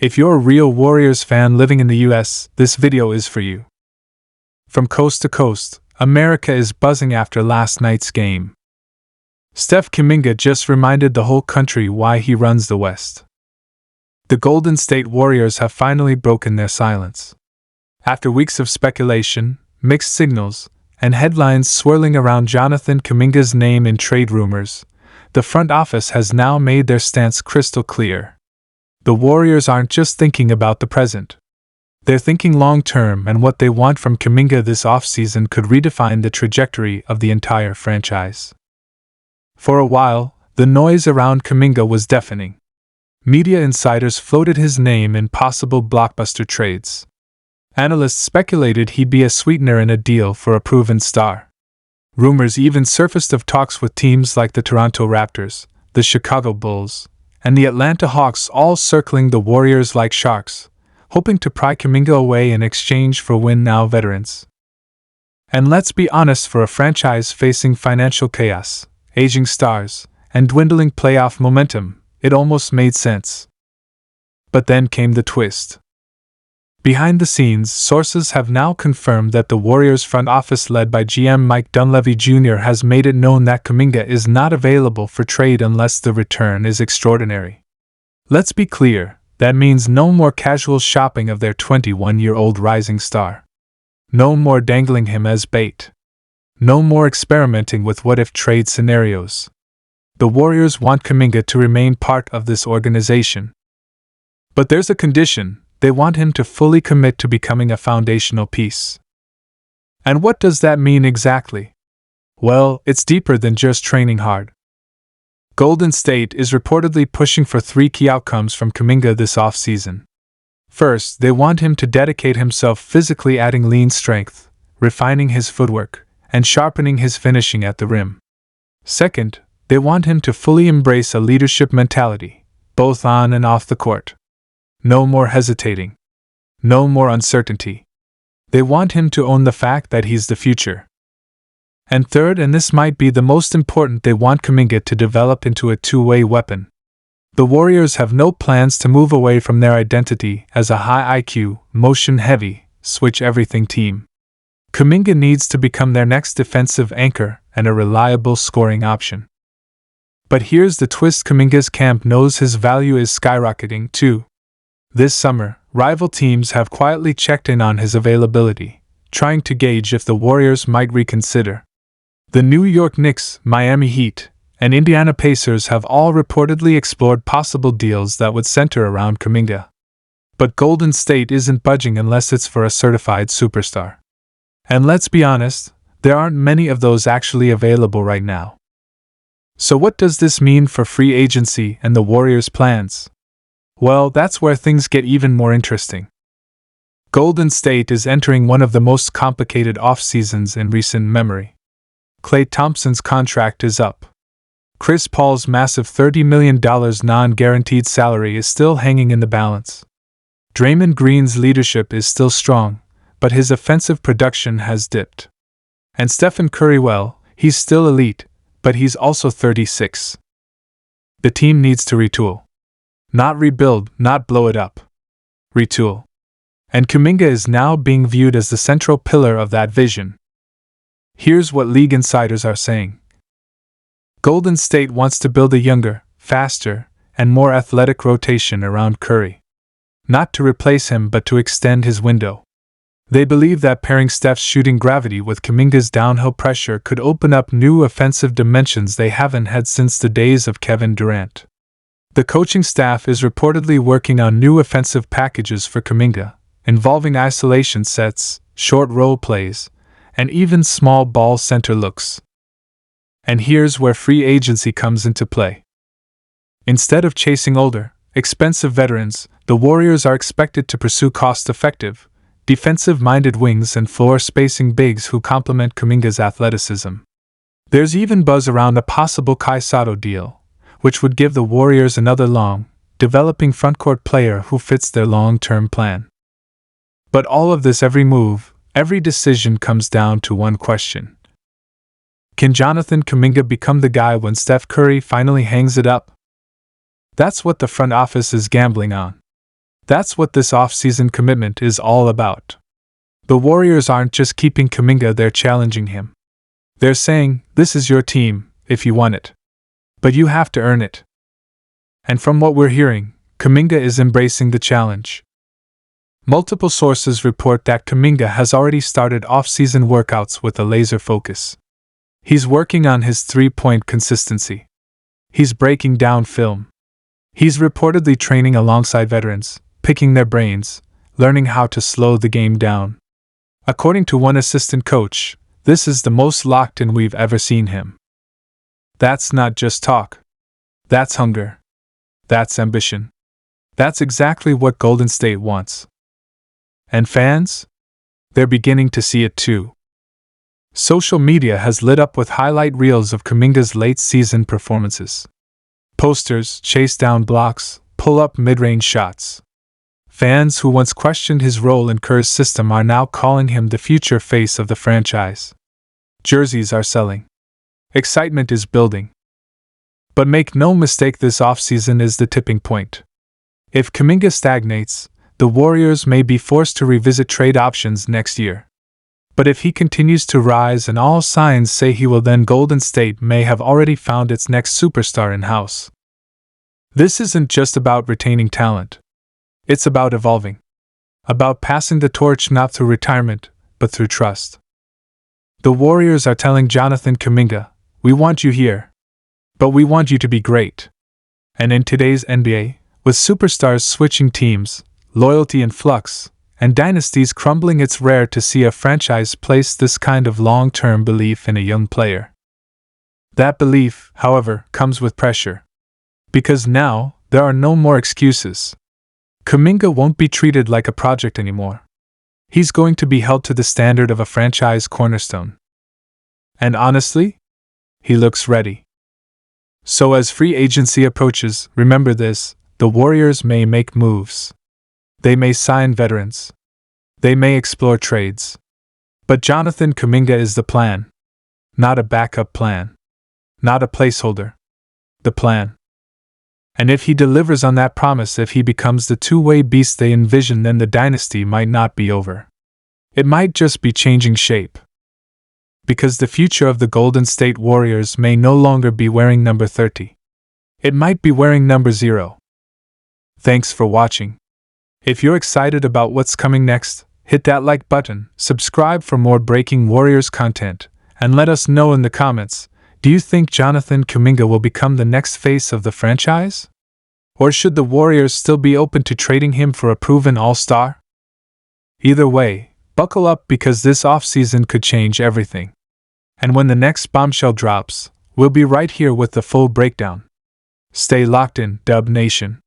If you're a real Warriors fan living in the US, this video is for you. From coast to coast, America is buzzing after last night's game. Steph Kuminga just reminded the whole country why he runs the West. The Golden State Warriors have finally broken their silence. After weeks of speculation, mixed signals, and headlines swirling around Jonathan Kuminga's name in trade rumors, the front office has now made their stance crystal clear. The Warriors aren't just thinking about the present. They're thinking long-term, and what they want from Kuminga this offseason could redefine the trajectory of the entire franchise. For a while, the noise around Kuminga was deafening. Media insiders floated his name in possible blockbuster trades. Analysts speculated he'd be a sweetener in a deal for a proven star. Rumors even surfaced of talks with teams like the Toronto Raptors, the Chicago Bulls, and the Atlanta Hawks, all circling the Warriors like sharks, hoping to pry Kuminga away in exchange for win-now veterans. And let's be honest, for a franchise facing financial chaos, aging stars, and dwindling playoff momentum, it almost made sense. But then came the twist. Behind the scenes, sources have now confirmed that the Warriors front office, led by GM Mike Dunleavy Jr., has made it known that Kuminga is not available for trade unless the return is extraordinary. Let's be clear, that means no more casual shopping of their 21-year-old rising star. No more dangling him as bait. No more experimenting with what-if trade scenarios. The Warriors want Kuminga to remain part of this organization. But there's a condition: they want him to fully commit to becoming a foundational piece. And what does that mean exactly? Well, it's deeper than just training hard. Golden State is reportedly pushing for 3 key outcomes from Kuminga this offseason. First, they want him to dedicate himself physically, adding lean strength, refining his footwork, and sharpening his finishing at the rim. Second, they want him to fully embrace a leadership mentality, both on and off the court. No more hesitating. No more uncertainty. They want him to own the fact that he's the future. And third, and this might be the most important, they want Kuminga to develop into a two-way weapon. The Warriors have no plans to move away from their identity as a high IQ, motion-heavy, switch-everything team. Kuminga needs to become their next defensive anchor and a reliable scoring option. But here's the twist: Kuminga's camp knows his value is skyrocketing too. This summer, rival teams have quietly checked in on his availability, trying to gauge if the Warriors might reconsider. The New York Knicks, Miami Heat, and Indiana Pacers have all reportedly explored possible deals that would center around Kuminga. But Golden State isn't budging unless it's for a certified superstar. And let's be honest, there aren't many of those actually available right now. So what does this mean for free agency and the Warriors' plans? Well, that's where things get even more interesting. Golden State is entering one of the most complicated off-seasons in recent memory. Klay Thompson's contract is up. Chris Paul's massive $30 million non-guaranteed salary is still hanging in the balance. Draymond Green's leadership is still strong, but his offensive production has dipped. And Stephen Curry, well, he's still elite, but he's also 36. The team needs to retool. Not rebuild, not blow it up. Retool. And Kuminga is now being viewed as the central pillar of that vision. Here's what league insiders are saying. Golden State wants to build a younger, faster, and more athletic rotation around Curry. Not to replace him, but to extend his window. They believe that pairing Steph's shooting gravity with Kuminga's downhill pressure could open up new offensive dimensions they haven't had since the days of Kevin Durant. The coaching staff is reportedly working on new offensive packages for Kuminga, involving isolation sets, short role plays, and even small ball center looks. And here's where free agency comes into play. Instead of chasing older, expensive veterans, the Warriors are expected to pursue cost-effective, defensive-minded wings and floor-spacing bigs who complement Kuminga's athleticism. There's even buzz around a possible Kai Sotto deal, which would give the Warriors another long, developing frontcourt player who fits their long-term plan. But all of this, every move, every decision comes down to one question. Can Jonathan Kuminga become the guy when Steph Curry finally hangs it up? That's what the front office is gambling on. That's what this off-season commitment is all about. The Warriors aren't just keeping Kuminga, they're challenging him. They're saying, this is your team, if you want it. But you have to earn it. And from what we're hearing, Kuminga is embracing the challenge. Multiple sources report that Kuminga has already started off-season workouts with a laser focus. He's working on his three-point consistency. He's breaking down film. He's reportedly training alongside veterans, picking their brains, learning how to slow the game down. According to one assistant coach, this is the most locked in we've ever seen him. That's not just talk. That's hunger. That's ambition. That's exactly what Golden State wants. And fans? They're beginning to see it too. Social media has lit up with highlight reels of Kuminga's late-season performances. Posters, chase-down blocks, pull-up mid-range shots. Fans who once questioned his role in Kerr's system are now calling him the future face of the franchise. Jerseys are selling. Excitement is building. But make no mistake, this offseason is the tipping point. If Kuminga stagnates, the Warriors may be forced to revisit trade options next year. But if he continues to rise, and all signs say he will, then Golden State may have already found its next superstar in-house. This isn't just about retaining talent. It's about evolving. About passing the torch not through retirement, but through trust. The Warriors are telling Jonathan Kuminga, we want you here. But we want you to be great. And in today's NBA, with superstars switching teams, loyalty in flux, and dynasties crumbling, it's rare to see a franchise place this kind of long-term belief in a young player. That belief, however, comes with pressure. Because now, there are no more excuses. Kuminga won't be treated like a project anymore. He's going to be held to the standard of a franchise cornerstone. And honestly, he looks ready. So as free agency approaches, remember this, the Warriors may make moves. They may sign veterans. They may explore trades. But Jonathan Kuminga is the plan. Not a backup plan. Not a placeholder. The plan. And if he delivers on that promise, if he becomes the two-way beast they envision, then the dynasty might not be over. It might just be changing shape. Because the future of the Golden State Warriors may no longer be wearing number 30. It might be wearing number 0. Thanks for watching. If you're excited about what's coming next, hit that like button, subscribe for more breaking Warriors content, and let us know in the comments, do you think Jonathan Kuminga will become the next face of the franchise? Or should the Warriors still be open to trading him for a proven all-star? Either way, buckle up, because this offseason could change everything. And when the next bombshell drops, we'll be right here with the full breakdown. Stay locked in, Dub Nation.